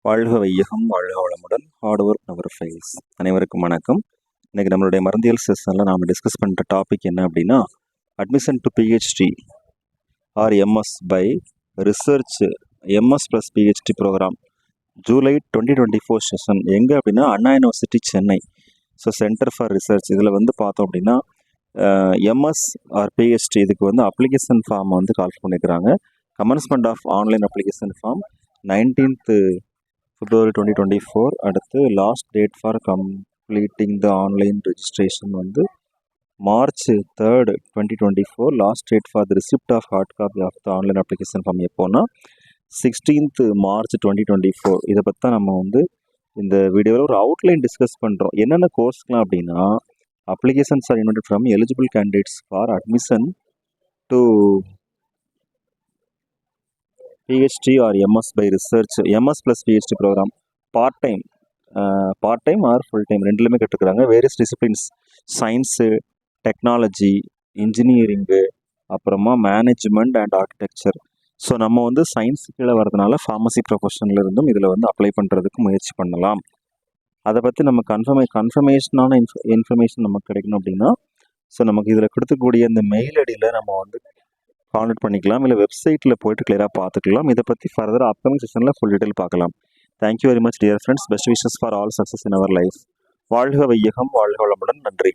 வாழ்க வையகம் வாழ்க வளமுடன் ஹார்ட் ஒர்க் நவர் ஃபெயில்ஸ். அனைவருக்கும் வணக்கம். இன்றைக்கி நம்மளுடைய மருந்தியல் செஷனில் நாம் டிஸ்கஸ் பண்ணுற டாபிக் என்ன அப்படின்னா, admission to PhD or MS by research MS plus PhD programme July 2024 session எங்கே அப்படின்னா Anna university Chennai. So centre for research இதில் பார்த்தோம் அப்படின்னா எம்எஸ் ஆர் பிஹெச்டி இதுக்கு அப்ளிகேஷன் ஃபார்ம் கால் பண்ணியிருக்கிறாங்க. Commencement of online application form 19th February 2024. அடுத்து last date for completing the online registration March 3rd 2024. Last date for the receipt of hard copy of the online application form எப்போனா 16th March 2024. இதை பற்றி தான் நம்ம இந்த வீடியோவில் ஒரு outline discuss பண்ணுறோம். என்னென்ன கோர்ஸ்லாம் அப்படின்னா, applications R invited from eligible candidates for admission to PhD or MS by research, MS plus PhD program, part time or full time ரெண்டுலேயுமே கேட்டுருக்குறாங்க. Various disciplines, science, technology, engineering, அப்புறமா மேனேஜ்மெண்ட் அண்ட் ஆர்கிடெக்சர். ஸோ நம்ம science கீழே வரதுனால pharmacy ப்ரொஃபஷனில் இருந்தும் இதில் apply பண்ணுறதுக்கு முயற்சி பண்ணலாம். அதை பற்றி நம்ம கன்ஃபர்மேஷனான இன்ஃபர்மேஷன் நமக்கு கிடைக்கணும் அப்படின்னா, ஸோ நமக்கு இதில் கொடுத்துக்கூடிய இந்த மெயில் ஐடியில் நம்ம கான்டெக்ட் பண்ணிக்கலாம், இல்லை வெப்சைட்டில் போய்ட்டு கிளியராக பார்த்துக்கலாம். இதை பற்றி ஃபர்தர் அப்கமிங் செஷனில் ஃபுல் டீட்டெயில் பார்க்கலாம். Thank you very much dear friends. Best wishes for all success in our life. வாழ்க வையகம் வாழ்க வளமுடன். நன்றி.